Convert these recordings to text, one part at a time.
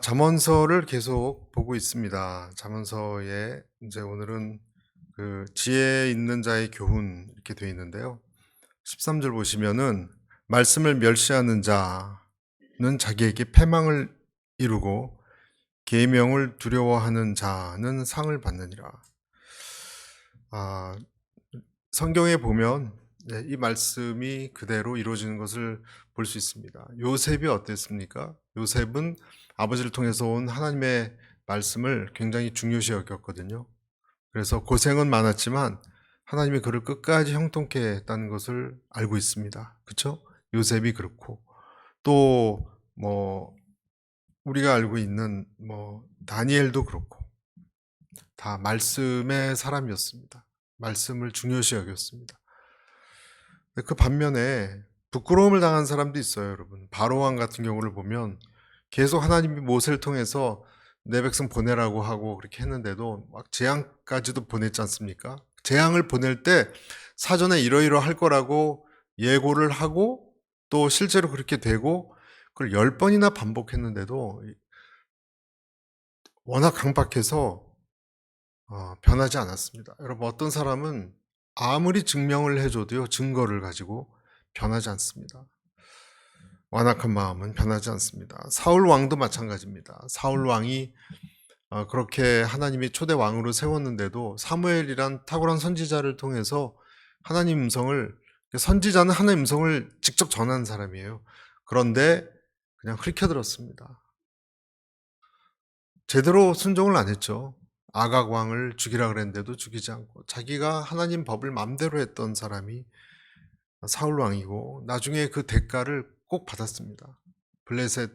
잠언서를 계속 보고 있습니다. 잠언서에 이제 오늘은 그 지혜 있는 자의 교훈 이렇게 되어 있는데요. 13절 보시면은 말씀을 멸시하는 자는 자기에게 패망을 이루고 계명을 두려워하는 자는 상을 받느니라. 아, 성경에 보면 이 말씀이 그대로 이루어지는 것을 볼 수 있습니다. 요셉이 어땠습니까? 요셉은 아버지를 통해서 온 하나님의 말씀을 굉장히 중요시 여겼거든요. 그래서 고생은 많았지만 하나님이 그를 끝까지 형통케 했다는 것을 알고 있습니다. 그렇죠? 요셉이 그렇고 또 뭐 우리가 알고 있는 다니엘도 그렇고 다 말씀의 사람이었습니다. 말씀을 중요시 여겼습니다. 그 반면에 부끄러움을 당한 사람도 있어요, 여러분. 바로왕 같은 경우를 보면 계속 하나님이 모세를 통해서 내 백성 보내라고 하고 그렇게 했는데도 막 재앙까지도 보냈지 않습니까? 재앙을 보낼 때 사전에 이러이러 할 거라고 예고를 하고 또 실제로 그렇게 되고 그걸 10번이나 반복했는데도 워낙 강박해서 변하지 않았습니다. 여러분, 어떤 사람은 아무리 증명을 해줘도요, 증거를 가지고 변하지 않습니다. 완악한 마음은 변하지 않습니다. 사울 왕도 마찬가지입니다. 사울 왕이 그렇게 하나님이 초대 왕으로 세웠는데도 사무엘이란 탁월한 선지자를 통해서 하나님 음성을, 선지자는 하나님 음성을 직접 전하는 사람이에요. 그런데 그냥 흘켜들었습니다. 제대로 순종을 안 했죠. 아각 왕을 죽이라 그랬는데도 죽이지 않고 자기가 하나님 법을 맘대로 했던 사람이 사울 왕이고 나중에 그 대가를 꼭 받았습니다. 블레셋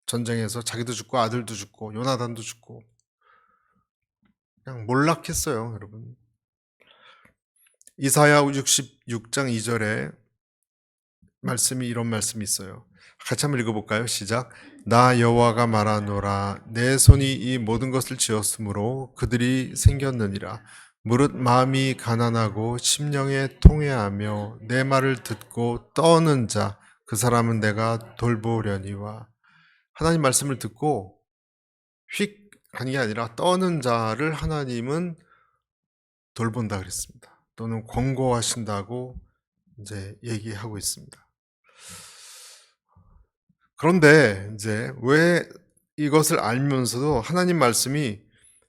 전쟁에서 자기도 죽고 아들도 죽고 요나단도 죽고 그냥 몰락했어요, 여러분. 이사야 66장 2절에 이런 말씀이 있어요. 같이 한번 읽어볼까요? 시작. 나 여호와가 말하노라 내 손이 이 모든 것을 지었으므로 그들이 생겼느니라. 무릇 마음이 가난하고 심령에 통회하며 내 말을 듣고 떠는 자 그 사람은 내가 돌보려니와. 하나님 말씀을 듣고 휙 가는 게 아니라 떠는 자를 하나님은 돌본다 그랬습니다. 또는 권고하신다고 이제 얘기하고 있습니다. 그런데 이제 왜 이것을 알면서도 하나님 말씀이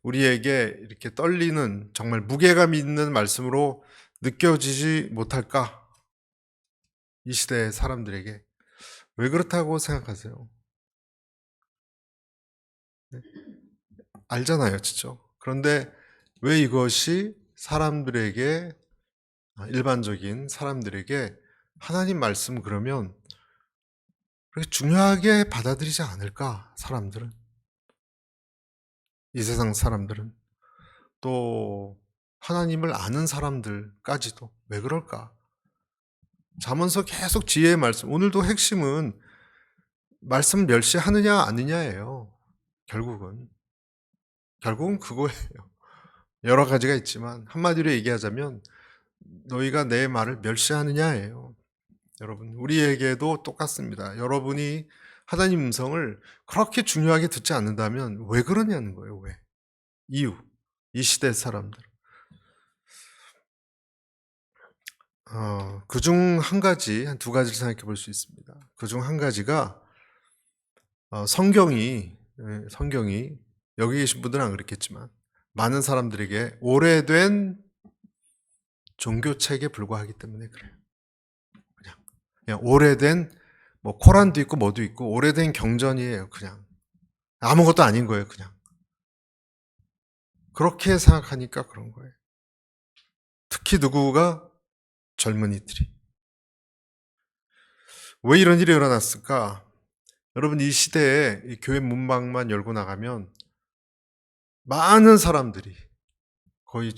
우리에게 이렇게 떨리는 정말 무게감 있는 말씀으로 느껴지지 못할까? 이 시대의 사람들에게 왜 그렇다고 생각하세요? 네? 알잖아요, 진짜. 그런데 왜 이것이 사람들에게 일반적인 사람들에게 하나님 말씀 그러면 그렇게 중요하게 받아들이지 않을까? 사람들은 이 세상 사람들은 또 하나님을 아는 사람들까지도 왜 그럴까? 잠언서 계속 지혜의 말씀. 오늘도 핵심은 말씀 멸시하느냐 아느냐예요. 결국은 그거예요. 여러 가지가 있지만 한마디로 얘기하자면 너희가 내 말을 멸시하느냐예요. 여러분, 우리에게도 똑같습니다. 여러분이 하나님 음성을 그렇게 중요하게 듣지 않는다면 왜 그러냐는 거예요. 왜? 이유. 이 시대 사람들. 그중 한 가지, 한 두 가지를 생각해 볼 수 있습니다. 그중 한 가지가 성경이 여기 계신 분들은 안 그렇겠지만 많은 사람들에게 오래된 종교책에 불과하기 때문에 그래요. 그냥 오래된 코란도 있고 뭐도 있고 오래된 경전이에요. 그냥 아무것도 아닌 거예요. 그냥 그렇게 생각하니까 그런 거예요. 특히 누구가 젊은이들이 왜 이런 일이 일어났을까? 여러분, 이 시대에 이 교회 문방만 열고 나가면 많은 사람들이, 거의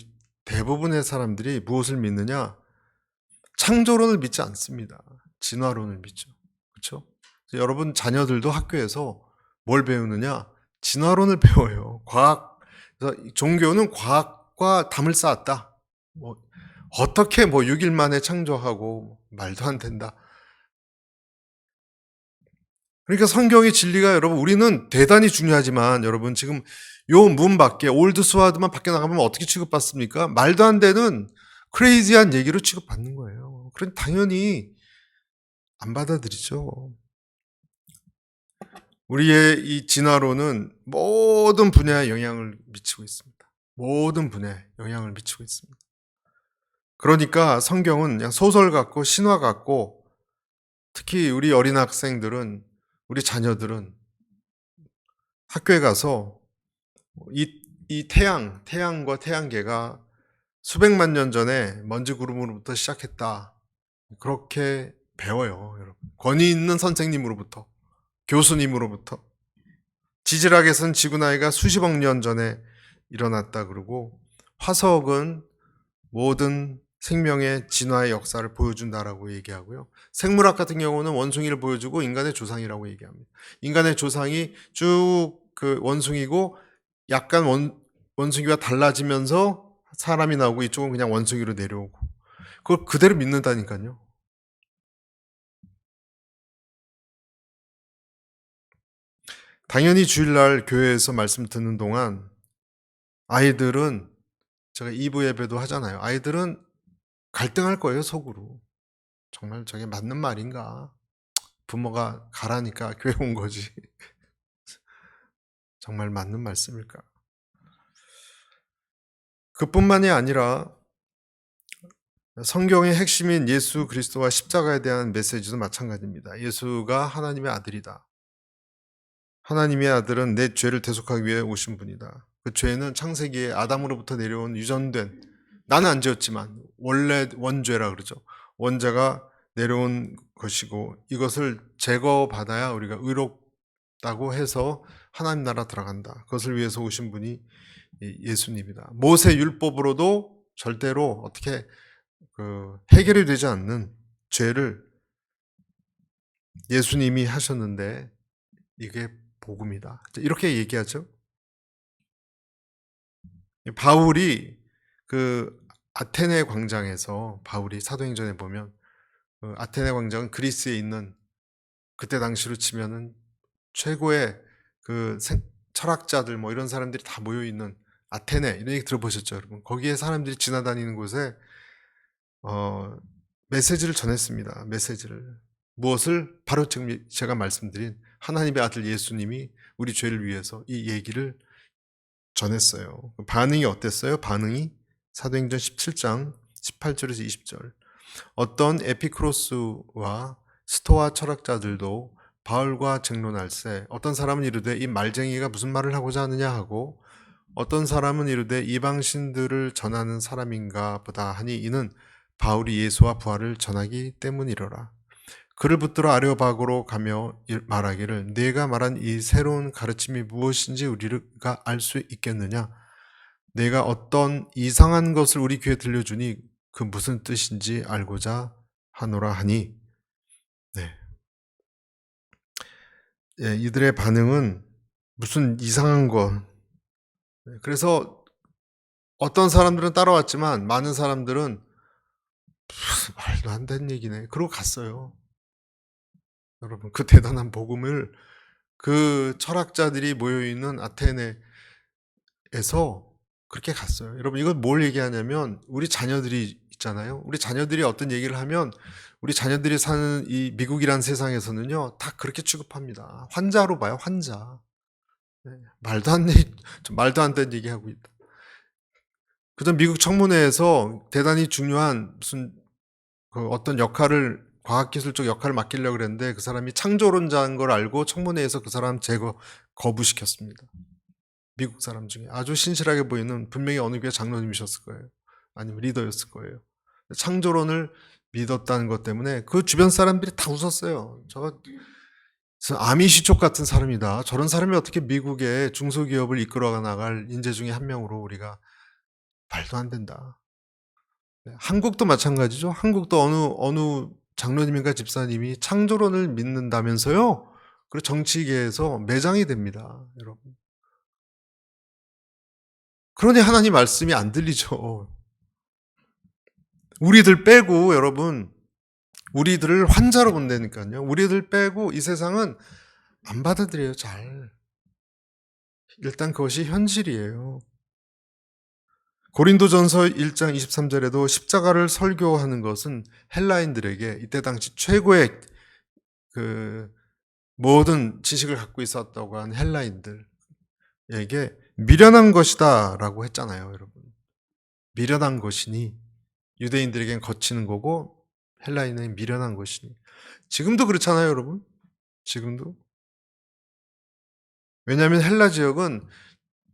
대부분의 사람들이 무엇을 믿느냐? 창조론을 믿지 않습니다. 진화론을 믿죠. 그렇죠? 여러분 자녀들도 학교에서 뭘 배우느냐? 진화론을 배워요. 그래서 종교는 과학과 담을 쌓았다. 어떻게 6일 만에 창조하고 말도 안 된다. 그러니까 성경의 진리가 여러분 우리는 대단히 중요하지만 여러분 지금 요 문 밖에 올드 스와드만 밖에 나가면 어떻게 취급받습니까? 말도 안 되는 크레이지한 얘기로 취급받는 거예요. 그럼 당연히 안 받아들이죠. 우리의 이 진화론은 모든 분야에 영향을 미치고 있습니다. 모든 분야에 영향을 미치고 있습니다. 그러니까 성경은 그냥 소설 같고 신화 같고 특히 우리 어린 학생들은 우리 자녀들은 학교에 가서 이 태양과 태양계가 수백만 년 전에 먼지 구름으로부터 시작했다. 그렇게 배워요, 여러분. 권위 있는 선생님으로부터, 교수님으로부터. 지질학에서는 지구 나이가 수십억 년 전에 일어났다 그러고 화석은 모든 생명의 진화의 역사를 보여준다라고 얘기하고요. 생물학 같은 경우는 원숭이를 보여주고 인간의 조상이라고 얘기합니다. 인간의 조상이 쭉 그 원숭이고 약간 원숭이와 달라지면서 사람이 나오고 이쪽은 그냥 원숭이로 내려오고 그걸 그대로 믿는다니까요. 당연히 주일날 교회에서 말씀 듣는 동안 아이들은 제가 2부 예배도 하잖아요. 아이들은 갈등할 거예요, 속으로. 정말 저게 맞는 말인가? 부모가 가라니까 교회 온 거지. 정말 맞는 말씀일까? 그뿐만이 아니라 성경의 핵심인 예수 그리스도와 십자가에 대한 메시지도 마찬가지입니다. 예수가 하나님의 아들이다. 하나님의 아들은 내 죄를 대속하기 위해 오신 분이다. 그 죄는 창세기에 아담으로부터 내려온 유전된, 나는 안 지었지만 원래 원죄라 그러죠. 원죄가 내려온 것이고 이것을 제거받아야 우리가 의롭다고 해서 하나님 나라 들어간다. 그것을 위해서 오신 분이 예수님이다. 모세 율법으로도 절대로 어떻게 해결이 되지 않는 죄를 예수님이 하셨는데 이게 복음이다. 이렇게 얘기하죠. 바울이 그 아테네 광장에서 바울이 사도행전에 보면 아테네 광장은 그리스에 있는 그때 당시로 치면은 최고의 그 철학자들 뭐 이런 사람들이 다 모여 있는 아테네 이런 얘기 들어보셨죠, 여러분? 거기에 사람들이 지나다니는 곳에 메시지를 전했습니다. 메시지를 무엇을 바로 지금 제가 말씀드린 하나님의 아들 예수님이 우리 죄를 위해서 이 얘기를 전했어요. 반응이 어땠어요? 반응이 사도행전 17장 18절에서 20절. 어떤 에피크로스와 스토아 철학자들도 바울과 쟁론할세 어떤 사람은 이르되 이 말쟁이가 무슨 말을 하고자 하느냐 하고 어떤 사람은 이르되 이방신들을 전하는 사람인가 보다 하니 이는 바울이 예수와 부활을 전하기 때문이로라. 그를 붙들어 아레오바고로 가며 말하기를 네가 말한 이 새로운 가르침이 무엇인지 우리가 알 수 있겠느냐? 내가 어떤 이상한 것을 우리 귀에 들려주니 그 무슨 뜻인지 알고자 하노라 하니 네. 예, 이들의 반응은 무슨 이상한 것. 그래서 어떤 사람들은 따라왔지만 많은 사람들은 말도 안 되는 얘기네. 그러고 갔어요. 여러분 그 대단한 복음을 그 철학자들이 모여있는 아테네에서 그렇게 갔어요. 여러분 이건 뭘 얘기하냐면 우리 자녀들이 있잖아요. 우리 자녀들이 어떤 얘기를 하면 우리 자녀들이 사는 이 미국이란 세상에서는요 다 그렇게 취급합니다. 환자로 봐요. 환자. 네, 말도 안 되는 얘기하고 있다. 그전 미국 청문회에서 대단히 중요한 무슨 어떤 역할을 과학기술적 역할을 맡기려고 그랬는데 그 사람이 창조론자인 걸 알고 청문회에서 그 사람 거부시켰습니다. 미국 사람 중에 아주 신실하게 보이는 분명히 어느 교회 장로님이셨을 거예요. 아니면 리더였을 거예요. 창조론을 믿었다는 것 때문에 그 주변 사람들이 다 웃었어요. 아미시족 같은 사람이다. 저런 사람이 어떻게 미국의 중소기업을 이끌어 나갈 인재 중에 한 명으로 우리가 말도 안 된다. 한국도 마찬가지죠. 한국도 어느 장로님인가 집사님이 창조론을 믿는다면서요. 그리고 정치계에서 매장이 됩니다. 여러분. 그러니 하나님 말씀이 안 들리죠. 우리들 빼고 여러분 우리들을 환자로 본다니까요. 우리들 빼고 이 세상은 안 받아들여요, 잘. 일단 그것이 현실이에요. 고린도전서 1장 23절에도 십자가를 설교하는 것은 헬라인들에게 이때 당시 최고의 그 모든 지식을 갖고 있었다고 하는 헬라인들에게 미련한 것이다라고 했잖아요, 여러분. 미련한 것이니 유대인들에겐 거치는 거고 헬라인은 미련한 것이니. 지금도 그렇잖아요, 여러분. 지금도. 왜냐하면 헬라 지역은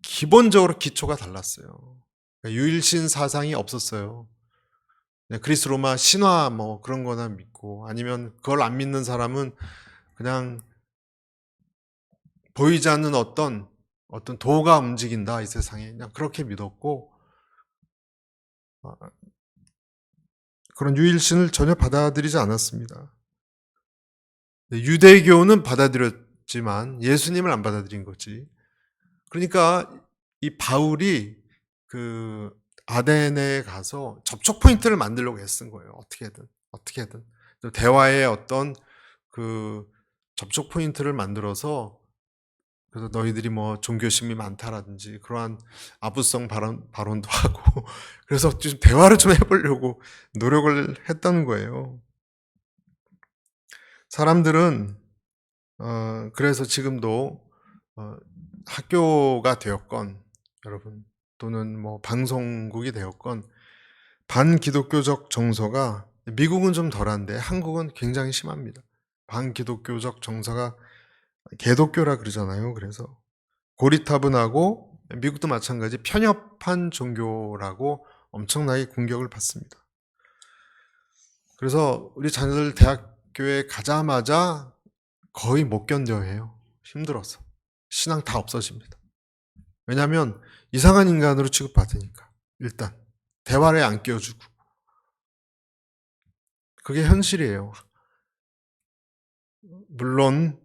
기본적으로 기초가 달랐어요. 그러니까 유일신 사상이 없었어요. 그리스 로마 신화 뭐 그런 거나 믿고, 아니면 그걸 안 믿는 사람은 그냥 보이지 않는 어떤 도가 움직인다 이 세상에, 그냥 그렇게 믿었고, 그런 유일신을 전혀 받아들이지 않았습니다. 유대교는 받아들였지만 예수님을 안 받아들인 거지. 그러니까 이 바울이 그 아덴에 가서 접촉 포인트를 만들려고 애쓴 거예요. 어떻게든 대화의 어떤 그 접촉 포인트를 만들어서, 그래서 너희들이 뭐 종교심이 많다라든지 그러한 아부성 발언도 하고 그래서 좀 대화를 좀 해보려고 노력을 했다는 거예요. 사람들은 그래서 지금도 학교가 되었건 여러분, 또는 뭐 방송국이 되었건, 반기독교적 정서가, 미국은 좀 덜한데 한국은 굉장히 심합니다. 반기독교적 정서가 개독교라 그러잖아요. 그래서 고리타분하고, 미국도 마찬가지 편협한 종교라고 엄청나게 공격을 받습니다. 그래서 우리 자녀들 대학교에 가자마자 거의 못 견뎌해요. 힘들어서. 신앙 다 없어집니다. 왜냐하면 이상한 인간으로 취급받으니까. 일단 대화를 안 끼워주고. 그게 현실이에요. 물론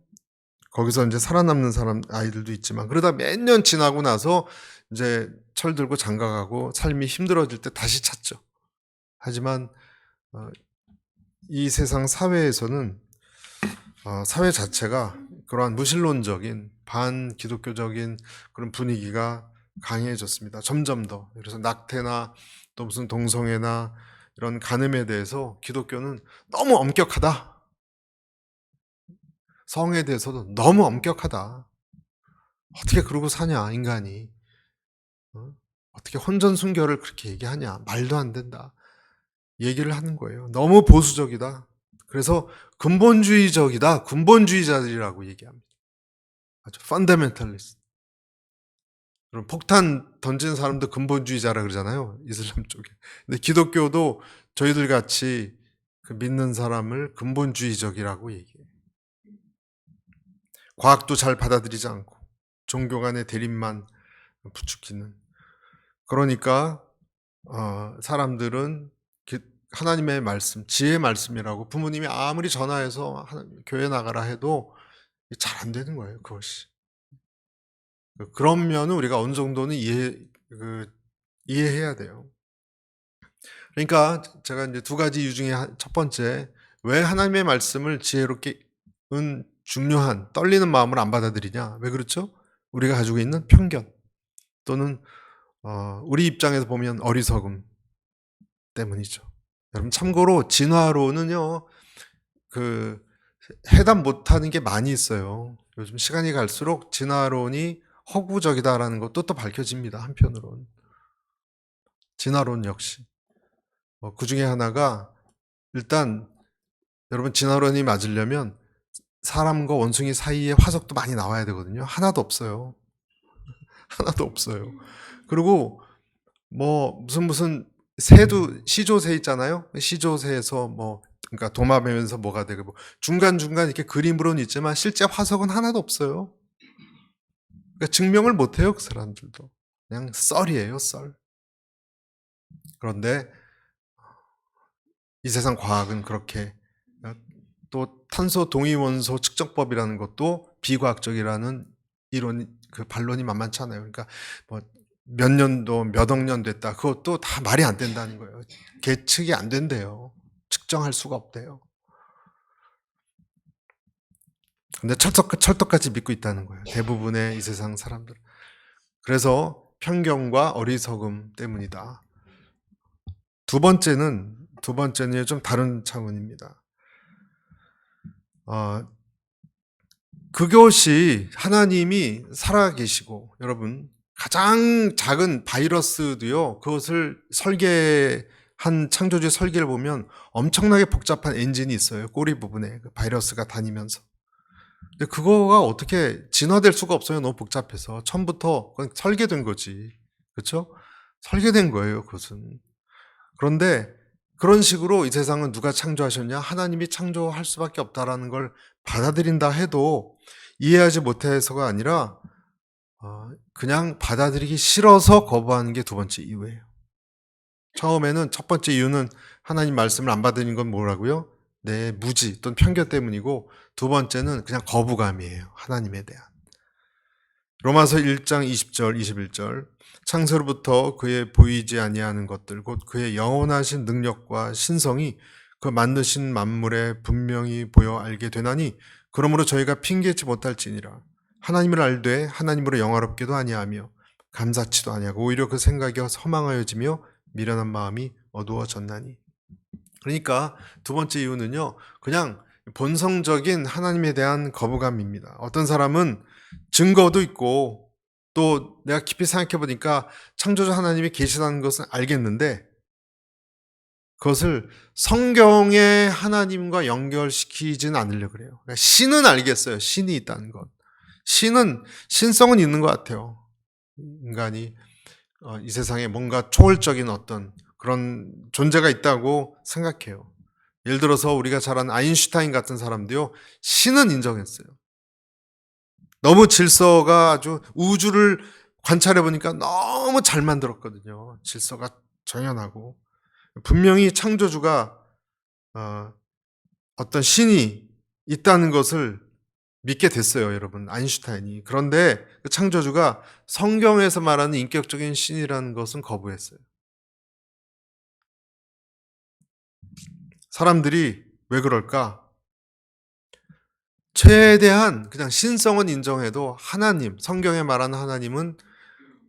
거기서 이제 살아남는 아이들도 있지만, 그러다 몇 년 지나고 나서 이제 철들고 장가가고 삶이 힘들어질 때 다시 찾죠. 하지만 이 세상 사회에서는 사회 자체가 그러한 무신론적인 반기독교적인 그런 분위기가 강해졌습니다. 점점 더. 그래서 낙태나 또 무슨 동성애나 이런 간음에 대해서 기독교는 너무 엄격하다. 성에 대해서도 너무 엄격하다. 어떻게 그러고 사냐, 인간이. 어떻게 혼전순결을 그렇게 얘기하냐. 말도 안 된다. 얘기를 하는 거예요. 너무 보수적이다. 그래서 근본주의적이다. 근본주의자들이라고 얘기합니다. 아주 펀더멘탈리스트. 그럼 폭탄 던지는 사람도 근본주의자라 그러잖아요. 이슬람 쪽에. 근데 기독교도 저희들 같이 그 믿는 사람을 근본주의적이라고 얘기해요. 과학도 잘 받아들이지 않고 종교 간의 대립만 부추기는. 그러니까 사람들은 하나님의 말씀, 지혜의 말씀이라고 부모님이 아무리 전화해서 교회 나가라 해도 잘 안 되는 거예요, 그것이. 그런 면은 우리가 어느 정도는 이해해야 돼요. 그러니까 제가 이제 두 가지 이유 중에 첫 번째, 왜 하나님의 말씀을 지혜롭게 중요한 떨리는 마음을 안 받아들이냐? 왜 그렇죠? 우리가 가지고 있는 편견, 또는 우리 입장에서 보면 어리석음 때문이죠. 여러분, 참고로 진화론은요, 그 해답 못하는 게 많이 있어요. 요즘 시간이 갈수록 진화론이 허구적이다라는 것도 또 밝혀집니다. 한편으로는 진화론 역시 그 중에 하나가, 일단 여러분, 진화론이 맞으려면 사람과 원숭이 사이에 화석도 많이 나와야 되거든요. 하나도 없어요. 하나도 없어요. 그리고 뭐 무슨 새도 시조새 있잖아요. 시조새에서 뭐 그러니까 도마뱀에서 뭐가 되고, 뭐 중간중간 이렇게 그림으로는 있지만 실제 화석은 하나도 없어요. 그러니까 증명을 못 해요, 그 사람들도. 그냥 썰이에요, 썰. 그런데 이 세상 과학은 그렇게, 또 탄소 동위 원소 측정법이라는 것도 비과학적이라는 그 반론이 만만치 않아요. 그러니까 뭐 몇 년도 몇 억 년 됐다, 그것도 다 말이 안 된다는 거예요. 계측이 안 된대요. 측정할 수가 없대요. 근데 철떡같이 믿고 있다는 거예요. 대부분의 이 세상 사람들. 그래서 편견과 어리석음 때문이다. 두 번째는 좀 다른 차원입니다. 그것이 하나님이 살아계시고, 여러분, 가장 작은 바이러스도요, 그것을 설계한 창조주의 설계를 보면 엄청나게 복잡한 엔진이 있어요. 꼬리 부분에 그 바이러스가 다니면서. 근데 그거가 어떻게 진화될 수가 없어요. 너무 복잡해서. 처음부터 그건 설계된 거지. 그렇죠? 설계된 거예요, 그것은. 그런데 그런 식으로 이 세상은 누가 창조하셨냐? 하나님이 창조할 수밖에 없다라는 걸 받아들인다 해도 이해하지 못해서가 아니라 그냥 받아들이기 싫어서 거부하는 게 두 번째 이유예요. 처음에는 첫 번째 이유는 하나님 말씀을 안 받는 건 뭐라고요? 내 무지 또는 편견 때문이고, 두 번째는 그냥 거부감이에요. 하나님에 대한. 로마서 1장 20절 21절 창세로부터 그의 보이지 아니하는 것들 곧 그의 영원하신 능력과 신성이 그 만드신 만물에 분명히 보여 알게 되나니 그러므로 저희가 핑계치 못할지니라. 하나님을 알되 하나님으로 영화롭게도 아니하며 감사치도 아니하고 오히려 그 생각이 허망하여지며 미련한 마음이 어두워졌나니. 그러니까 두 번째 이유는요, 그냥 본성적인 하나님에 대한 거부감입니다. 어떤 사람은 증거도 있고 또 내가 깊이 생각해 보니까 창조주 하나님이 계시다는 것은 알겠는데 그것을 성경의 하나님과 연결시키지는 않으려고 그래요. 그러니까 신은 알겠어요. 신이 있다는 것. 신성은 있는 것 같아요. 인간이 이 세상에 뭔가 초월적인 어떤 그런 존재가 있다고 생각해요. 예를 들어서 우리가 잘 아는 아인슈타인 같은 사람도요, 신은 인정했어요. 너무 질서가 아주 우주를 관찰해 보니까 너무 잘 만들었거든요. 질서가 정연하고. 분명히 창조주가 어떤 신이 있다는 것을 믿게 됐어요, 여러분. 아인슈타인이. 그런데 그 창조주가 성경에서 말하는 인격적인 신이라는 것은 거부했어요. 사람들이 왜 그럴까? 최대한 그냥 신성은 인정해도 하나님, 성경에 말하는 하나님은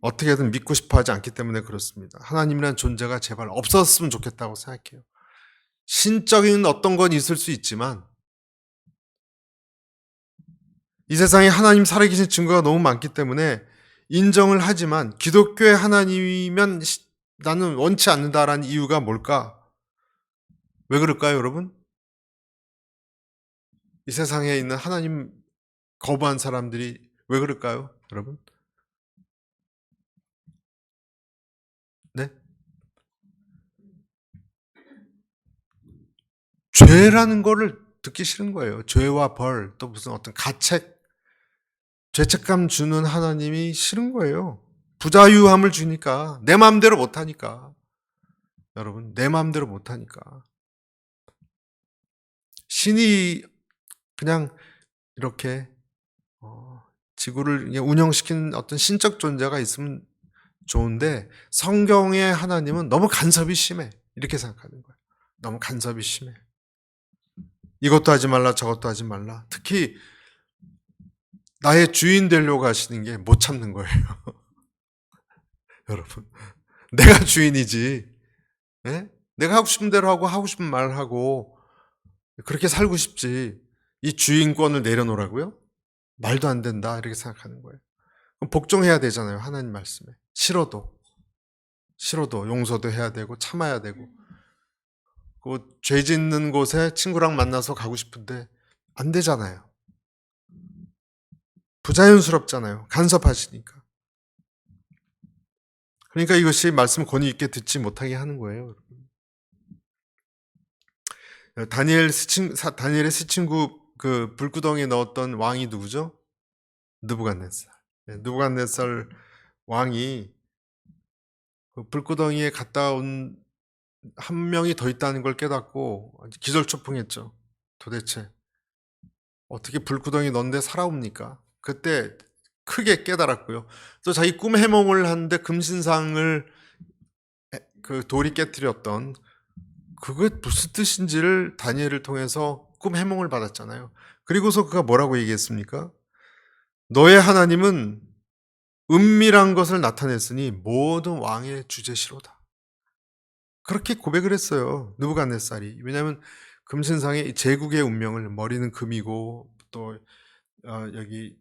어떻게든 믿고 싶어 하지 않기 때문에 그렇습니다. 하나님이라는 존재가 제발 없었으면 좋겠다고 생각해요. 신적인 어떤 건 있을 수 있지만 이 세상에 하나님 살아계신 증거가 너무 많기 때문에 인정을 하지만 기독교의 하나님이면 나는 원치 않는다라는 이유가 뭘까? 왜 그럴까요, 여러분? 이 세상에 있는 하나님 거부한 사람들이 왜 그럴까요, 여러분? 네? 죄라는 거를 듣기 싫은 거예요. 죄와 벌, 또 무슨 어떤 가책, 죄책감 주는 하나님이 싫은 거예요. 부자유함을 주니까, 내 마음대로 못하니까. 여러분, 내 마음대로 못하니까. 신이 그냥 이렇게 지구를 운영시킨 어떤 신적 존재가 있으면 좋은데 성경의 하나님은 너무 간섭이 심해. 이렇게 생각하는 거예요. 너무 간섭이 심해. 이것도 하지 말라 저것도 하지 말라. 특히 나의 주인 되려고 하시는 게 못 참는 거예요. 여러분, 내가 주인이지. 네? 내가 하고 싶은 대로 하고 하고 싶은 말 하고 그렇게 살고 싶지. 이 주인권을 내려놓으라고요? 말도 안 된다 이렇게 생각하는 거예요. 그럼 복종해야 되잖아요. 하나님 말씀에. 싫어도 용서도 해야 되고 참아야 되고 그 죄 짓는 곳에 친구랑 만나서 가고 싶은데 안 되잖아요. 부자연스럽잖아요. 간섭하시니까. 그러니까 이것이 말씀 권위 있게 듣지 못하게 하는 거예요. 다니엘의 세 친구 그 불구덩이에 넣었던 왕이 누구죠? 느부갓네살. 느부갓네살 왕이 그 불구덩이에 갔다 온 한 명이 더 있다는 걸 깨닫고 기절초풍했죠. 도대체 어떻게 불구덩이 넣는데 살아옵니까? 그때 크게 깨달았고요. 또 자기 꿈 해몽을 하는데 금신상을 그 돌이 깨뜨렸던 그게 무슨 뜻인지를 다니엘을 통해서 꿈 해몽을 받았잖아요. 그리고서 그가 뭐라고 얘기했습니까? 너의 하나님은 은밀한 것을 나타냈으니 모든 왕의 주제시로다. 그렇게 고백을 했어요. 느부갓네살이. 왜냐하면 금신상의 제국의 운명을, 머리는 금이고 또 여기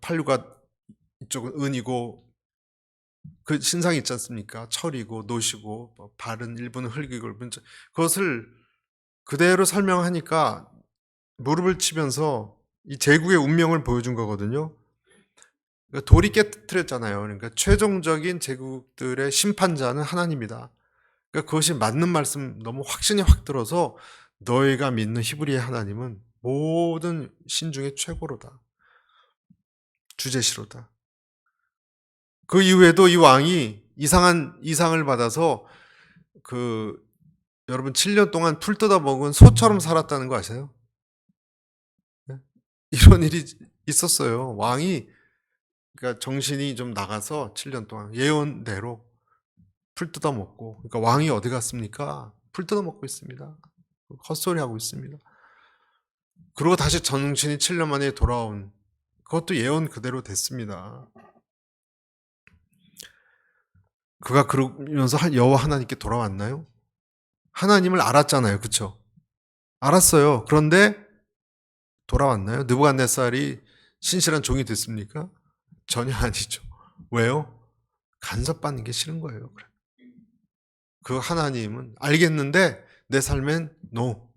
팔류가 이쪽은 은이고, 그 신상이 있지 않습니까? 철이고 노시고 발은 일부는 흙이고 일부는 그것을 그대로 설명하니까 무릎을 치면서 이 제국의 운명을 보여준 거거든요. 그러니까 돌이 깨뜨렸잖아요. 그러니까 최종적인 제국들의 심판자는 하나님이다. 그러니까 그것이 맞는 말씀, 너무 확신이 확 들어서 너희가 믿는 히브리의 하나님은 모든 신 중에 최고로다. 주제시로다. 그 이후에도 이 왕이 이상한 이상을 받아서 여러분 7년 동안 풀 뜯어 먹은 소처럼 살았다는 거 아세요? 네? 이런 일이 있었어요. 왕이 그러니까 정신이 좀 나가서 7년 동안 예언대로 풀 뜯어 먹고, 그러니까 왕이 어디 갔습니까? 풀 뜯어 먹고 있습니다. 헛소리 하고 있습니다. 그리고 다시 정신이 7년 만에 돌아온, 그것도 예언 그대로 됐습니다. 그가 그러면서 여호와 하나님께 돌아왔나요? 하나님을 알았잖아요. 그렇죠? 알았어요. 그런데 돌아왔나요? 느부갓네살이 신실한 종이 됐습니까? 전혀 아니죠. 왜요? 간섭받는 게 싫은 거예요. 그 하나님은 알겠는데 내 삶엔 no.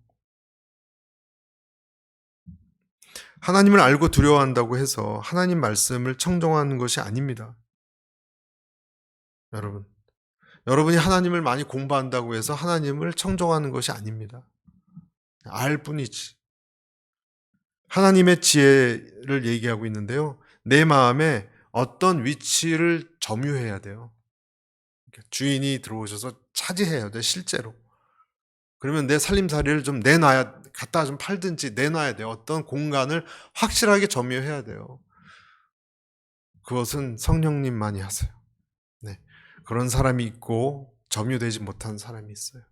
하나님을 알고 두려워한다고 해서 하나님 말씀을 청종하는 것이 아닙니다. 여러분이 하나님을 많이 공부한다고 해서 하나님을 청종하는 것이 아닙니다. 알 뿐이지. 하나님의 지혜를 얘기하고 있는데요. 내 마음에 어떤 위치를 점유해야 돼요. 주인이 들어오셔서 차지해야 돼, 실제로. 그러면 내 살림살이를 좀 내놔야, 갖다 좀 팔든지 내놔야 돼요. 어떤 공간을 확실하게 점유해야 돼요. 그것은 성령님만이 하세요. 네. 그런 사람이 있고 점유되지 못한 사람이 있어요.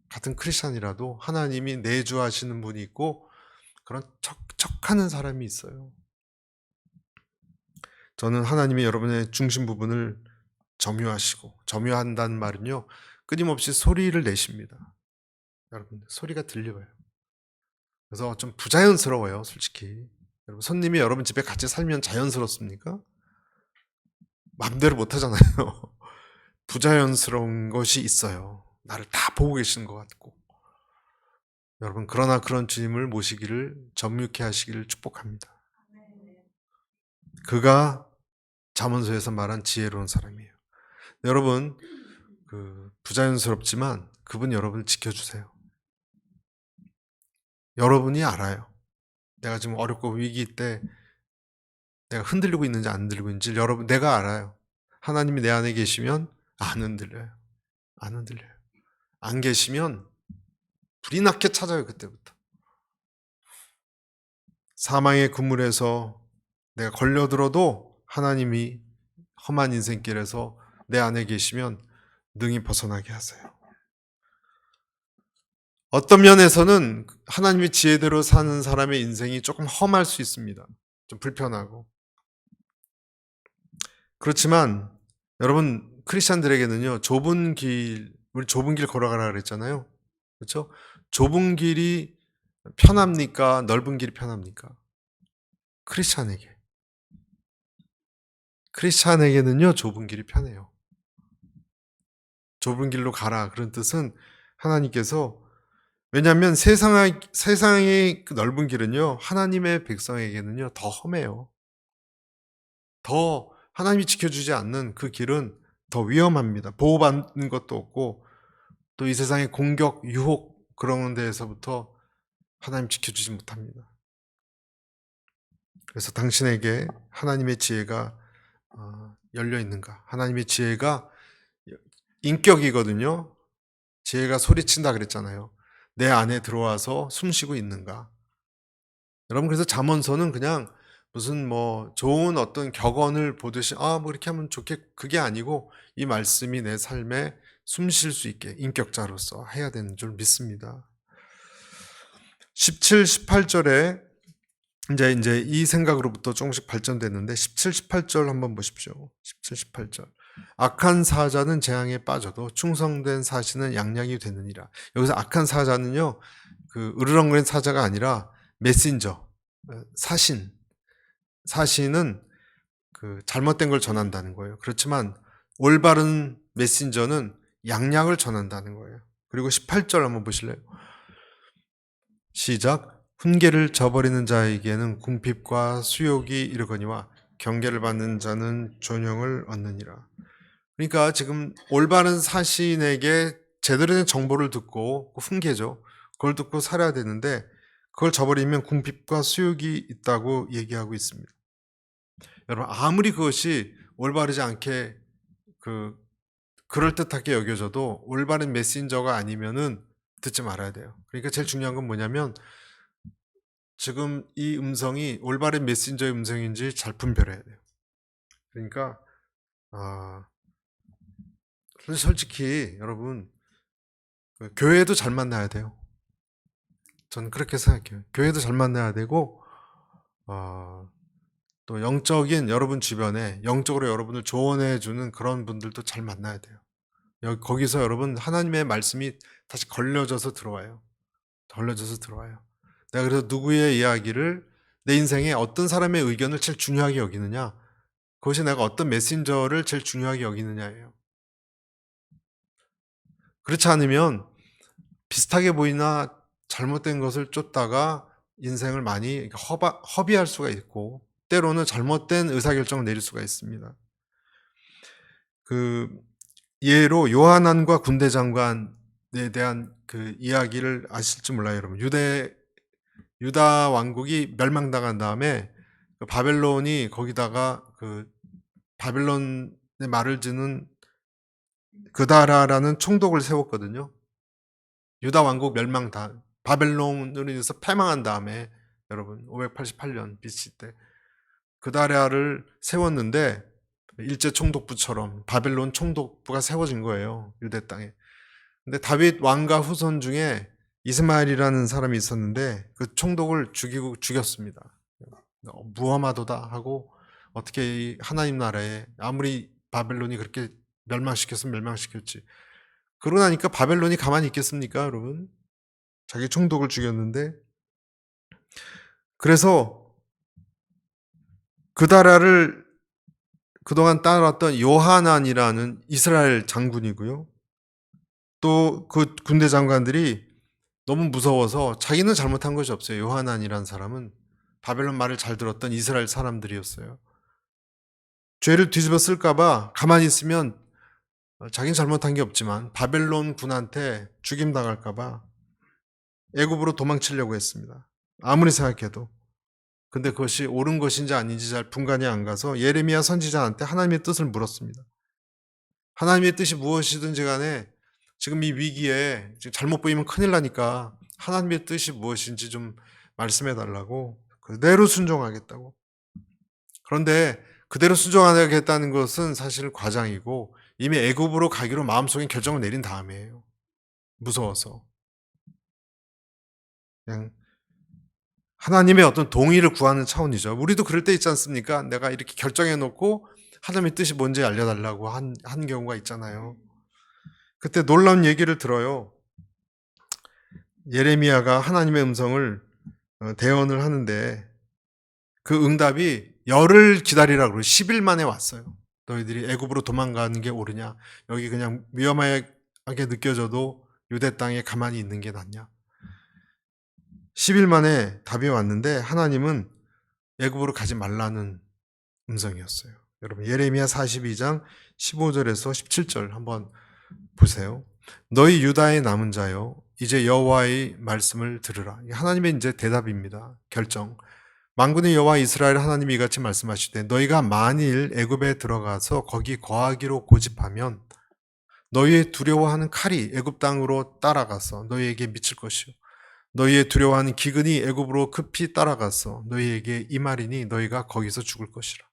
같은 크리스찬이라도 하나님이 내주하시는 분이 있고 그런 척하는 사람이 있어요. 저는 하나님이 여러분의 중심 부분을 점유하시고, 점유한다는 말은요, 끊임없이 소리를 내십니다. 여러분, 소리가 들려요. 그래서 좀 부자연스러워요, 솔직히. 여러분, 손님이 여러분 집에 같이 살면 자연스럽습니까? 마음대로 못 하잖아요. 부자연스러운 것이 있어요. 나를 다 보고 계시는 것 같고. 여러분, 그러나 그런 주님을 모시기를, 점유케 하시기를 축복합니다. 그가 잠언서에서 말한 지혜로운 사람이에요. 여러분, 부자연스럽지만 그분 여러분을 지켜주세요. 여러분이 알아요. 내가 지금 어렵고 위기 때 내가 흔들리고 있는지 안 흔들리고 있는지 여러분, 내가 알아요. 하나님이 내 안에 계시면 안 흔들려요. 안 흔들려요. 안 계시면 불이 나게 찾아요. 그때부터. 사망의 그물에서 내가 걸려들어도 하나님이 험한 인생길에서 내 안에 계시면 능히 벗어나게 하세요. 어떤 면에서는 하나님의 지혜대로 사는 사람의 인생이 조금 험할 수 있습니다. 좀 불편하고. 그렇지만 여러분, 크리스찬들에게는요, 우리 좁은 길 걸어가라 그랬잖아요. 그렇죠? 좁은 길이 편합니까? 넓은 길이 편합니까? 크리스찬에게는요, 좁은 길이 편해요. 좁은 길로 가라. 그런 뜻은 하나님께서, 왜냐하면 세상의 그 넓은 길은요, 하나님의 백성에게는요, 더 험해요. 더 하나님이 지켜주지 않는 그 길은 더 위험합니다. 보호받는 것도 없고, 또 이 세상의 공격, 유혹, 그런 데에서부터 하나님 지켜주지 못합니다. 그래서 당신에게 하나님의 지혜가 열려 있는가? 하나님의 지혜가 인격이거든요. 지혜가 소리친다 그랬잖아요. 내 안에 들어와서 숨쉬고 있는가? 여러분, 그래서 잠언서는 그냥 무슨 좋은 어떤 격언을 보듯이 뭐 이렇게 하면 그게 아니고 이 말씀이 내 삶에 숨 쉴 수 있게 인격자로서 해야 되는 줄 믿습니다. 17, 18절에 이제 이 생각으로부터 조금씩 발전됐는데 17, 18절 한번 보십시오. 17, 18절. 악한 사자는 재앙에 빠져도 충성된 사신은 양약이 되느니라. 여기서 악한 사자는요, 그 으르렁거리는 사자가 아니라 메신저, 사신. 사신은 그 잘못된 걸 전한다는 거예요. 그렇지만 올바른 메신저는 양약을 전한다는 거예요. 그리고 18절 한번 보실래요? 시작. 훈계를 저버리는 자에게는 궁핍과 수욕이 이르거니와 경계를 받는 자는 존영을 얻느니라. 그러니까 지금 올바른 사신에게 제대로 된 정보를 듣고, 훈계죠. 그걸 듣고 살아야 되는데 그걸 저버리면 궁핍과 수욕이 있다고 얘기하고 있습니다. 여러분, 아무리 그것이 올바르지 않게 그럴듯하게 여겨져도 올바른 메신저가 아니면은 듣지 말아야 돼요. 그러니까 제일 중요한 건 뭐냐면 지금 이 음성이 올바른 메신저의 음성인지 잘 분별해야 돼요. 그러니까 솔직히 여러분, 교회도 잘 만나야 돼요. 저는 그렇게 생각해요. 교회도 잘 만나야 되고 또 영적인 여러분 주변에 영적으로 여러분을 조언해 주는 그런 분들도 잘 만나야 돼요. 거기서 여러분 하나님의 말씀이 다시 걸려져서 들어와요. 내가 그래서 누구의 이야기를, 내 인생에 어떤 사람의 의견을 제일 중요하게 여기느냐, 그것이 내가 어떤 메신저를 제일 중요하게 여기느냐예요. 그렇지 않으면 비슷하게 보이나 잘못된 것을 쫓다가 인생을 많이 허비할 수가 있고, 때로는 잘못된 의사결정을 내릴 수가 있습니다. 그 예로 요하난과 군대 장관에 대한 그 이야기를 아실지 몰라요, 여러분. 유다 왕국이 멸망당한 다음에 바벨론이 거기다가 그 바벨론의 말을 듣는 그다라라는 총독을 세웠거든요. 유다 왕국 바벨론으로 인해서 패망한 다음에, 여러분 588년 BC 때 그다라를 세웠는데 일제 총독부처럼 바벨론 총독부가 세워진 거예요, 유대 땅에. 근데 다윗 왕가 후손 중에 이스마엘이라는 사람이 있었는데 그 총독을 죽였습니다. 무함하도다 하고, 어떻게 이 하나님 나라에 아무리 바벨론이 그렇게 멸망시켰으면 멸망시켰지. 그러고 나니까 바벨론이 가만히 있겠습니까, 여러분? 자기 총독을 죽였는데. 그래서 그다라를 그동안 따라왔던 요하난이라는 이스라엘 장군이고요. 또 그 군대 장관들이 너무 무서워서, 자기는 잘못한 것이 없어요. 요하난이라는 사람은 바벨론 말을 잘 들었던 이스라엘 사람들이었어요. 죄를 뒤집어 쓸까봐 가만히 있으면 자기는 잘못한 게 없지만 바벨론 군한테 죽임당할까봐 애굽으로 도망치려고 했습니다. 아무리 생각해도. 근데 그것이 옳은 것인지 아닌지 잘 분간이 안 가서 예레미야 선지자한테 하나님의 뜻을 물었습니다. 하나님의 뜻이 무엇이든지 간에 지금 이 위기에 잘못 보이면 큰일 나니까 하나님의 뜻이 무엇인지 좀 말씀해 달라고, 그대로 순종하겠다고. 그런데 그대로 순종하겠다는 것은 사실 과장이고, 이미 애굽으로 가기로 마음속에 결정을 내린 다음이에요. 무서워서. 그냥 하나님의 어떤 동의를 구하는 차원이죠. 우리도 그럴 때 있지 않습니까? 내가 이렇게 결정해 놓고 하나님의 뜻이 뭔지 알려달라고 한 경우가 있잖아요. 그때 놀라운 얘기를 들어요. 예레미야가 하나님의 음성을 대언을 하는데 그 응답이 열을 기다리라고 그래요. 10일 만에 왔어요. 너희들이 애굽으로 도망가는 게 옳으냐? 여기 그냥 위험하게 느껴져도 유대 땅에 가만히 있는 게 낫냐? 10일 만에 답이 왔는데 하나님은 애굽으로 가지 말라는 음성이었어요. 여러분 예레미야 42장 15절에서 17절 한번 보세요. 너희 유다의 남은 자여, 이제 여호와의 말씀을 들으라. 하나님의 이제 대답입니다. 결정. 만군의 여호와 이스라엘 하나님이 이같이 말씀하시되, 너희가 만일 애굽에 들어가서 거기 거하기로 고집하면 너희의 두려워하는 칼이 애굽 땅으로 따라가서 너희에게 미칠 것이요, 너희의 두려워하는 기근이 애굽으로 급히 따라가서 너희에게 임하리니 너희가 거기서 죽을 것이라.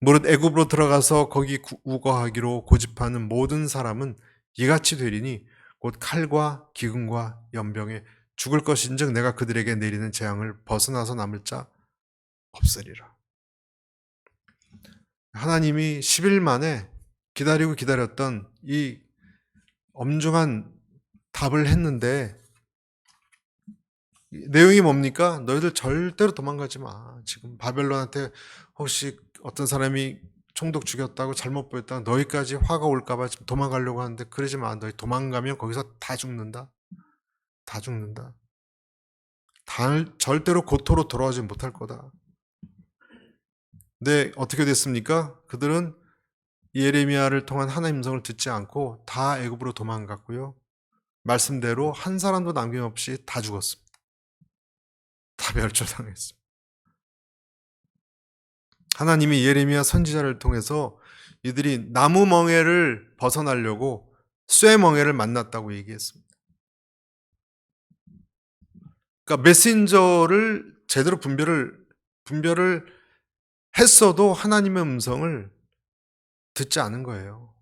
무릇 애굽으로 들어가서 거기 우거하기로 고집하는 모든 사람은 이같이 되리니 곧 칼과 기근과 연병에 죽을 것인즉 내가 그들에게 내리는 재앙을 벗어나서 남을 자 없으리라. 하나님이 10일 만에 기다리고 기다렸던 이 엄중한 답을 했는데 내용이 뭡니까? 너희들 절대로 도망가지 마. 지금 바벨론한테 혹시 어떤 사람이 총독 죽였다고 잘못 보였다가 너희까지 화가 올까봐 지금 도망가려고 하는데 그러지 마. 너희 도망가면 거기서 다 죽는다. 다 죽는다. 절대로 고토로 돌아오지 못할 거다. 근데 어떻게 됐습니까? 그들은 예레미야를 통한 하나님 음성을 듣지 않고 다 애굽으로 도망갔고요. 말씀대로 한 사람도 남김없이 다 죽었습니다. 다 멸절당했습니다. 하나님이 예레미야 선지자를 통해서 이들이 나무 멍에를 벗어나려고 쇠 멍에를 만났다고 얘기했습니다. 그러니까 메신저를 제대로 분별을 했어도 하나님의 음성을 듣지 않은 거예요.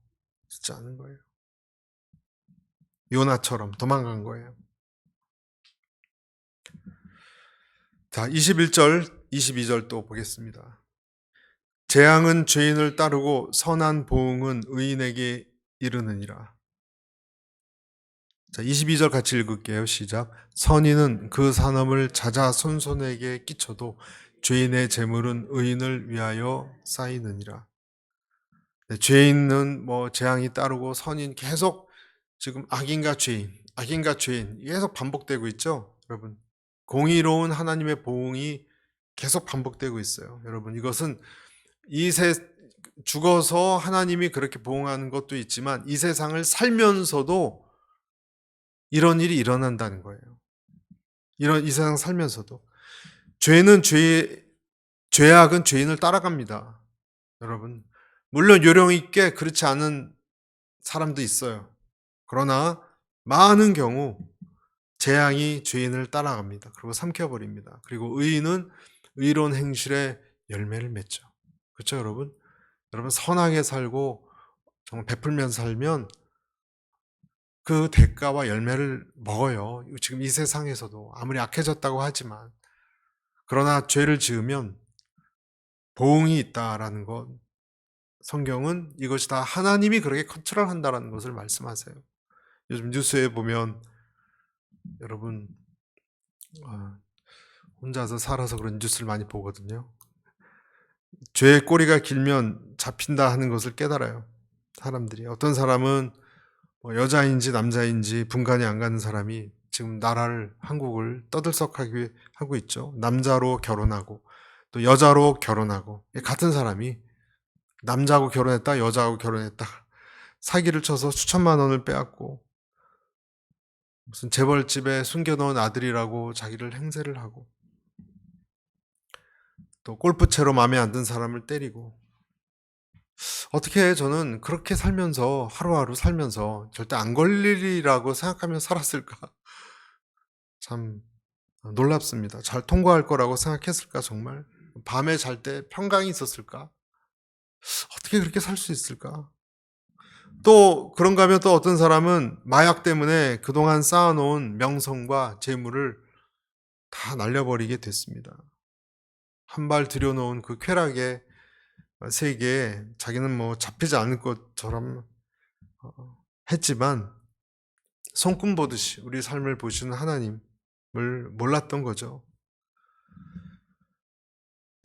듣지 않은 거예요. 요나처럼 도망간 거예요. 자, 21절, 22절 또 보겠습니다. 재앙은 죄인을 따르고 선한 보응은 의인에게 이르느니라. 자, 22절 같이 읽을게요. 시작. 선인은 그 산업을 자자손손에게 끼쳐도 죄인의 재물은 의인을 위하여 쌓이느니라. 네, 죄인은 재앙이 따르고 선인 계속 지금 악인과 죄인 계속 반복되고 있죠. 여러분, 공의로운 하나님의 보응이 계속 반복되고 있어요. 여러분, 이것은 죽어서 하나님이 그렇게 보응하는 것도 있지만 이 세상을 살면서도 이런 일이 일어난다는 거예요. 이 세상 살면서도 죄악은 죄인을 따라갑니다. 여러분, 물론 요령 있게 그렇지 않은 사람도 있어요. 그러나 많은 경우 재앙이 죄인을 따라갑니다. 그리고 삼켜버립니다. 그리고 의인은 의로운 행실의 열매를 맺죠. 그렇죠, 여러분? 여러분, 선하게 살고 정말 베풀면서 살면 그 대가와 열매를 먹어요. 지금 이 세상에서도 아무리 악해졌다고 하지만, 그러나 죄를 지으면 보응이 있다라는 것, 성경은 이것이 다 하나님이 그렇게 컨트롤한다라는 것을 말씀하세요. 요즘 뉴스에 보면 여러분 혼자서 살아서 그런 뉴스를 많이 보거든요. 죄의 꼬리가 길면 잡힌다 하는 것을 깨달아요. 사람들이. 어떤 사람은 여자인지 남자인지 분간이 안 가는 사람이 지금 한국을 떠들썩하게 하고 있죠. 남자로 결혼하고 또 여자로 결혼하고, 같은 사람이 남자하고 결혼했다 여자하고 결혼했다 사기를 쳐서 수천만 원을 빼앗고 무슨 재벌집에 숨겨놓은 아들이라고 자기를 행세를 하고, 또 골프채로 마음에 안 든 사람을 때리고, 어떻게 저는 그렇게 살면서 하루하루 살면서 절대 안 걸리리라고 생각하며 살았을까? 참 놀랍습니다. 잘 통과할 거라고 생각했을까 정말? 밤에 잘 때 평강이 있었을까? 어떻게 그렇게 살 수 있을까? 또 그런가 하면 또 어떤 사람은 마약 때문에 그동안 쌓아놓은 명성과 재물을 다 날려버리게 됐습니다. 한 발 들여놓은 그 쾌락의 세계에 자기는 잡히지 않을 것처럼 했지만 손금 보듯이 우리 삶을 보시는 하나님을 몰랐던 거죠.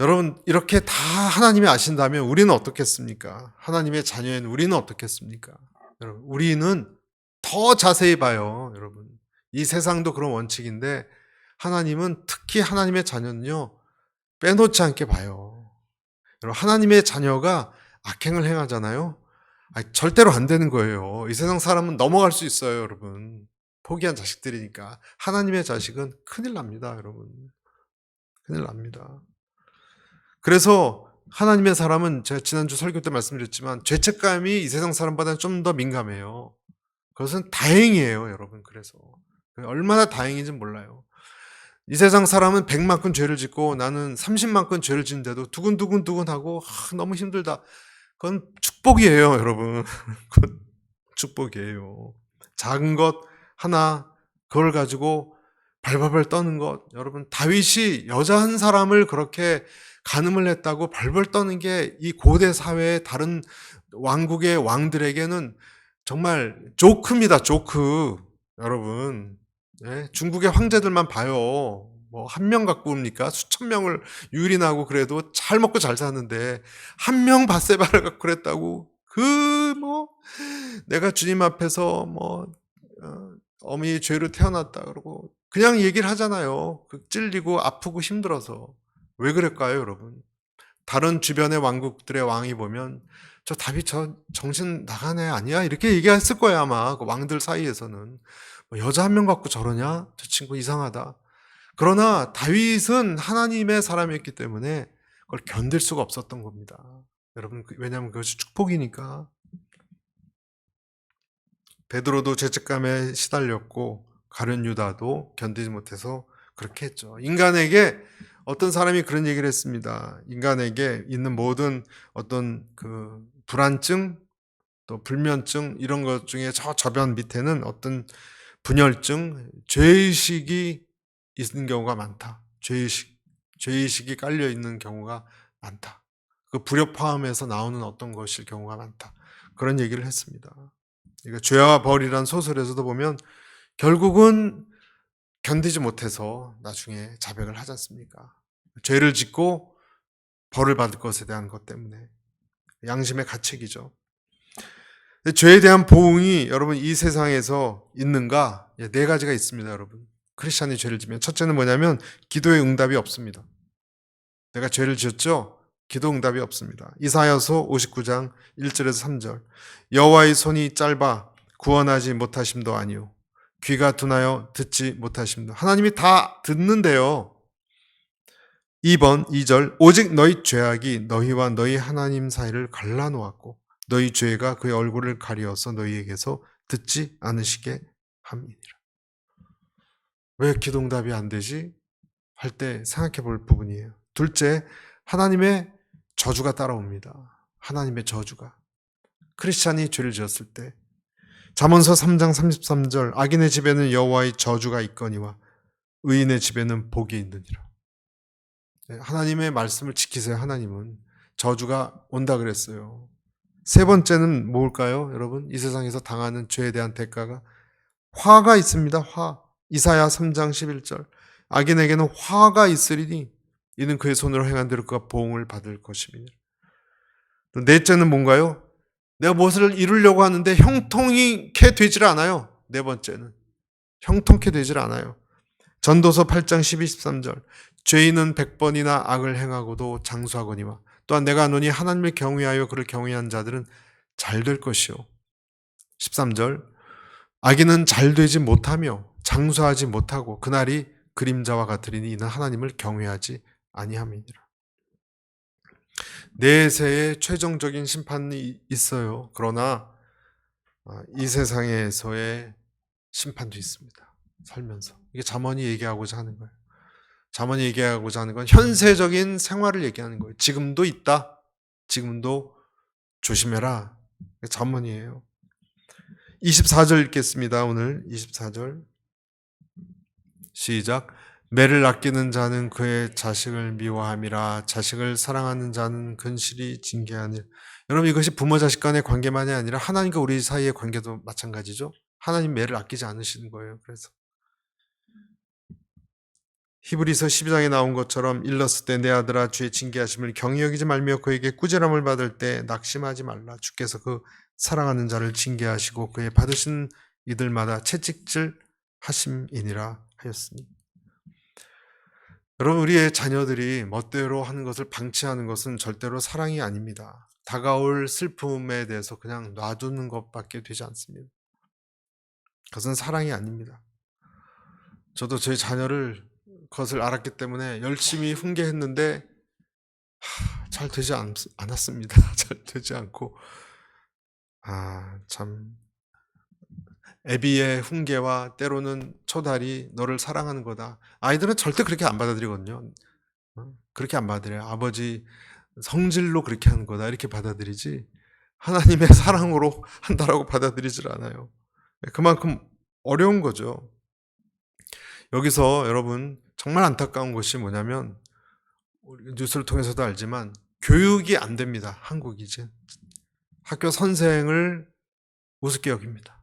여러분, 이렇게 다 하나님이 아신다면 우리는 어떻겠습니까? 하나님의 자녀인 우리는 어떻겠습니까? 여러분, 우리는 더 자세히 봐요. 여러분, 이 세상도 그런 원칙인데 하나님은, 특히 하나님의 자녀는요, 빼놓지 않게 봐요. 여러분, 하나님의 자녀가 악행을 행하잖아요. 절대로 안 되는 거예요. 이 세상 사람은 넘어갈 수 있어요, 여러분. 포기한 자식들이니까. 하나님의 자식은 큰일 납니다, 여러분. 큰일 납니다. 그래서 하나님의 사람은, 제가 지난주 설교 때 말씀드렸지만 죄책감이 이 세상 사람보다는 좀 더 민감해요. 그것은 다행이에요, 여러분. 그래서 얼마나 다행인지 몰라요. 이 세상 사람은 100만큼 죄를 짓고 나는 30만큼 죄를 짓는데도 두근두근하고 너무 힘들다. 그건 축복이에요, 여러분. 그건 축복이에요. 작은 것 하나, 그걸 가지고 발발발 떠는 것, 여러분 다윗이 여자 한 사람을 그렇게 간음을 했다고 발발 떠는 게 이 고대 사회의 다른 왕국의 왕들에게는 정말 조크입니다. 조크. 여러분, 예? 중국의 황제들만 봐요. 뭐 한 명 갖고 옵니까? 수천 명을 유린하고 그래도 잘 먹고 잘 사는데 한 명 바세바를 갖고 그랬다고 그 뭐 내가 주님 앞에서 뭐 어미의 죄로 태어났다 그러고 그냥 얘기를 하잖아요. 찔리고 아프고 힘들어서. 왜 그럴까요, 여러분? 다른 주변의 왕국들의 왕이 보면 저 다윗 저 정신 나간 애 아니야? 이렇게 얘기했을 거예요, 아마. 그 왕들 사이에서는. 뭐 여자 한 명 갖고 저러냐? 저 친구 이상하다. 그러나 다윗은 하나님의 사람이었기 때문에 그걸 견딜 수가 없었던 겁니다. 여러분, 왜냐하면 그것이 축복이니까. 베드로도 죄책감에 시달렸고 가룟 유다도 견디지 못해서 그렇게 했죠. 인간에게 어떤 사람이 그런 얘기를 했습니다. 인간에게 있는 모든 어떤 그 불안증, 또 불면증 이런 것 중에 저 저변 밑에는 어떤 분열증, 죄의식이 있는 경우가 많다. 죄의식이 깔려 있는 경우가 많다. 그 불협화음에서 나오는 어떤 것일 경우가 많다. 그런 얘기를 했습니다. 그러니까 죄와 벌이란 소설에서도 보면 결국은 견디지 못해서 나중에 자백을 하지 않습니까? 죄를 짓고 벌을 받을 것에 대한 것 때문에 양심의 가책이죠. 죄에 대한 보응이 여러분 이 세상에서 있는가? 네 가지가 있습니다, 여러분. 크리스찬이 죄를 지면 첫째는 뭐냐면 기도의 응답이 없습니다. 내가 죄를 지었죠? 기도 응답이 없습니다. 이사야서 59장 1절에서 3절. 여호와의 손이 짧아 구원하지 못하심도 아니요 귀가 둔하여 듣지 못하심도. 하나님이 다 듣는데요. 2번 2절. 오직 너희 죄악이 너희와 너희 하나님 사이를 갈라놓았고 너희 죄가 그의 얼굴을 가리어서 너희에게서 듣지 않으시게 함이니라. 왜 기도 응답이 안 되지? 할 때 생각해 볼 부분이에요. 둘째, 하나님의 저주가 따라옵니다. 하나님의 저주가. 크리스찬이 죄를 지었을 때 잠언서 3장 33절 악인의 집에는 여호와의 저주가 있거니와 의인의 집에는 복이 있느니라. 하나님의 말씀을 지키세요. 하나님은 저주가 온다 그랬어요. 세 번째는 뭘까요? 여러분, 이 세상에서 당하는 죄에 대한 대가가 화가 있습니다. 화. 이사야 3장 11절 악인에게는 화가 있으리니 이는 그의 손으로 행한 대로 그가 보응을 받을 것입니다. 넷째는 뭔가요? 내가 무엇을 이루려고 하는데 형통케 되질 않아요. 네 번째는 형통케 되질 않아요. 전도서 8장 12, 13절 죄인은 100번이나 악을 행하고도 장수하거니와 또한 내가 노니 하나님을 경외하여 그를 경외한 자들은 잘 될 것이요. 13절 악인은 잘 되지 못하며 장수하지 못하고 그날이 그림자와 같으리니 이는 하나님을 경외하지 아니함이니라. 내세의 최종적인 심판이 있어요. 그러나 이 세상에서의 심판도 있습니다. 살면서. 이게 잠언이 얘기하고자 하는 거예요. 잠언이 얘기하고자 하는 건 현세적인 생활을 얘기하는 거예요. 지금도 있다. 지금도 조심해라. 잠언이에요. 24절 읽겠습니다. 오늘 24절 시작. 매를 아끼는 자는 그의 자식을 미워함이라 자식을 사랑하는 자는 근실히 징계하니라. 여러분 이것이 부모 자식 간의 관계만이 아니라 하나님과 우리 사이의 관계도 마찬가지죠. 하나님 매를 아끼지 않으시는 거예요. 그래서 히브리서 12장에 나온 것처럼 일렀을 때 내 아들아 주의 징계하심을 경히 여기지 말며 그에게 꾸지람을 받을 때 낙심하지 말라. 주께서 그 사랑하는 자를 징계하시고 그의 받으신 이들마다 채찍질 하심이니라 하였으니. 여러분 우리의 자녀들이 멋대로 하는 것을 방치하는 것은 절대로 사랑이 아닙니다. 다가올 슬픔에 대해서 그냥 놔두는 것밖에 되지 않습니다. 그것은 사랑이 아닙니다. 저도 제 자녀를 그것을 알았기 때문에 열심히 훈계했는데 잘 되지 않았습니다. 잘 되지 않고 참 애비의 훈계와 때로는 초달이 너를 사랑하는 거다. 아이들은 절대 그렇게 안 받아들이거든요. 그렇게 안 받아들여요. 아버지 성질로 그렇게 하는 거다 이렇게 받아들이지 하나님의 사랑으로 한다라고 받아들이질 않아요. 그만큼 어려운 거죠. 여기서 여러분 정말 안타까운 것이 뭐냐면 우리 뉴스를 통해서도 알지만 교육이 안 됩니다. 한국이 이제 학교 선생을 우습게 여깁니다.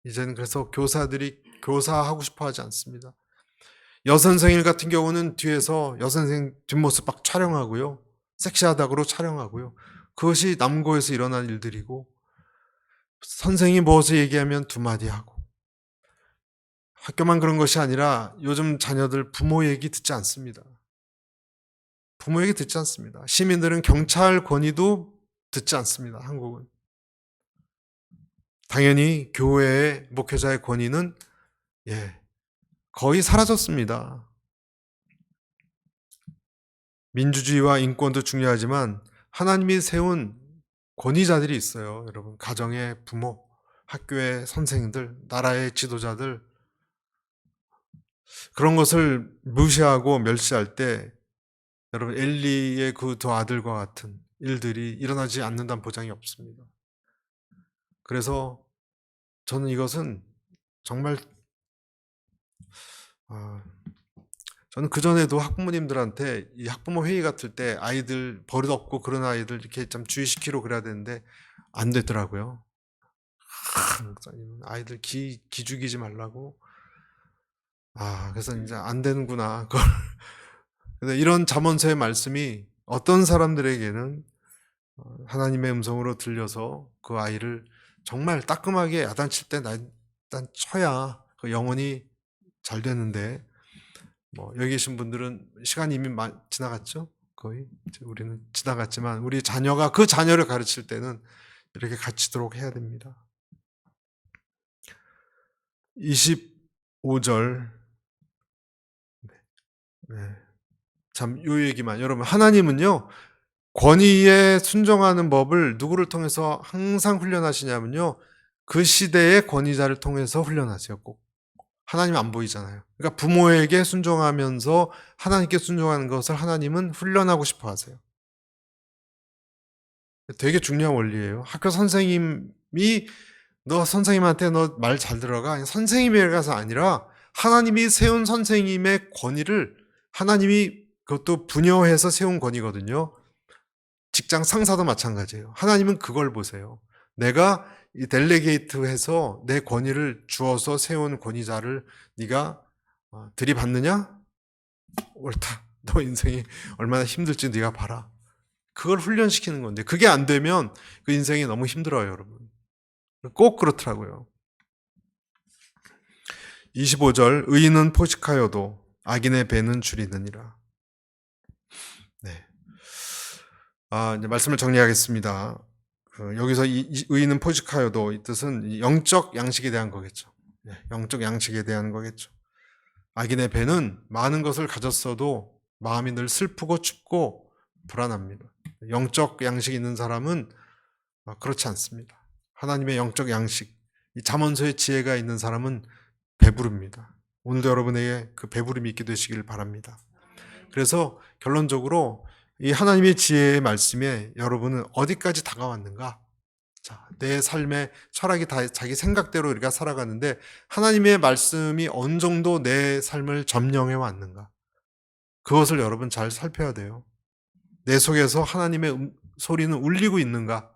이제는 그래서 교사들이 교사하고 싶어 하지 않습니다. 여선생일 같은 경우는 뒤에서 여선생 뒷모습 막 촬영하고요. 섹시하다고 촬영하고요. 그것이 남고에서 일어난 일들이고, 선생이 무엇을 얘기하면 두 마디 하고, 학교만 그런 것이 아니라 요즘 자녀들 부모 얘기 듣지 않습니다. 부모 얘기 듣지 않습니다. 시민들은 경찰 권위도 듣지 않습니다. 한국은. 당연히 교회의 목회자의 권위는 거의 사라졌습니다. 민주주의와 인권도 중요하지만 하나님이 세운 권위자들이 있어요. 여러분, 가정의 부모, 학교의 선생님들, 나라의 지도자들, 그런 것을 무시하고 멸시할 때 여러분, 엘리의 그 두 아들과 같은 일들이 일어나지 않는다는 보장이 없습니다. 그래서 저는 이것은 정말 저는 그전에도 학부모님들한테 이 학부모 회의 같을 때 아이들 버릇 없고 그런 아이들 이렇게 좀 주의시키려고 그래야 되는데 안 되더라고요. 목사님은 아이들 기죽이지 말라고. 그래서 이제 안 되는구나. 그래서 이런 잠언서의 말씀이 어떤 사람들에게는 하나님의 음성으로 들려서 그 아이를 정말 따끔하게 야단칠 때 일단 쳐야 그 영혼이 잘 되는데, 여기 계신 분들은 시간이 이미 지나갔죠? 거의. 우리는 지나갔지만 우리 자녀가 그 자녀를 가르칠 때는 이렇게 가르치도록 해야 됩니다. 25절. 참, 요 얘기만. 여러분, 하나님은요, 권위에 순종하는 법을 누구를 통해서 항상 훈련하시냐면요, 그 시대의 권위자를 통해서 훈련하세요, 꼭. 하나님 안 보이잖아요. 그러니까 부모에게 순종하면서 하나님께 순종하는 것을 하나님은 훈련하고 싶어 하세요. 되게 중요한 원리예요. 학교 선생님이 너 선생님한테 너 말 잘 들어가. 선생님이라서 아니라 하나님이 세운 선생님의 권위를 하나님이 그것도 분여해서 세운 권위거든요. 직장 상사도 마찬가지예요. 하나님은 그걸 보세요. 내가 이 델레게이트해서 내 권위를 주어서 세운 권위자를 네가 들이받느냐? 옳다. 너 인생이 얼마나 힘들지 네가 봐라. 그걸 훈련시키는 건데 그게 안 되면 그 인생이 너무 힘들어요, 여러분. 꼭 그렇더라고요. 25절 의인은 포식하여도 악인의 배는 줄이느니라. 네. 이제 말씀을 정리하겠습니다. 여기서 이 의인은 포식하여도 이 뜻은 영적 양식에 대한 거겠죠. 영적 양식에 대한 거겠죠. 악인의 배는 많은 것을 가졌어도 마음이 늘 슬프고 춥고 불안합니다. 영적 양식이 있는 사람은 그렇지 않습니다. 하나님의 영적 양식, 이 잠언서의 지혜가 있는 사람은 배부릅니다. 오늘도 여러분에게 그 배부름이 있게 되시길 바랍니다. 그래서 결론적으로 이 하나님의 지혜의 말씀에 여러분은 어디까지 다가왔는가? 자, 내 삶의 철학이 다 자기 생각대로 우리가 살아가는데 하나님의 말씀이 어느 정도 내 삶을 점령해 왔는가? 그것을 여러분 잘 살펴야 돼요. 내 속에서 하나님의 소리는 울리고 있는가?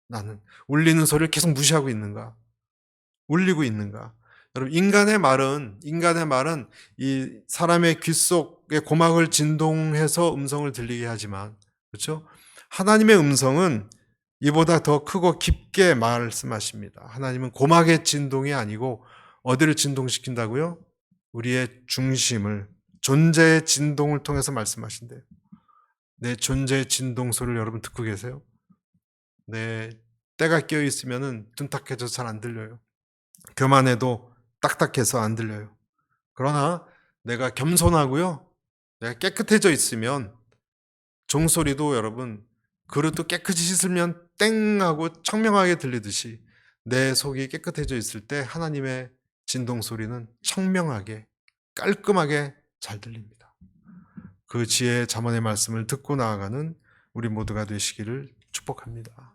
나는 울리는 소리를 계속 무시하고 있는가? 울리고 있는가? 여러분, 인간의 말은 이 사람의 귀 속에 고막을 진동해서 음성을 들리게 하지만, 그렇죠? 하나님의 음성은 이보다 더 크고 깊게 말씀하십니다. 하나님은 고막의 진동이 아니고 어디를 진동시킨다고요? 우리의 중심을, 존재의 진동을 통해서 말씀하신대요. 내 존재의 진동 소리를 여러분 듣고 계세요? 네, 때가 끼어 있으면은 둔탁해져서 잘 안 들려요. 교만해도 딱딱해서 안 들려요. 그러나 내가 겸손하고요, 내가 깨끗해져 있으면 종소리도 여러분 그릇도 깨끗이 씻으면 땡 하고 청명하게 들리듯이 내 속이 깨끗해져 있을 때 하나님의 진동 소리는 청명하게 깔끔하게 잘 들립니다. 그 지혜의 잠언의 말씀을 듣고 나아가는 우리 모두가 되시기를 축복합니다.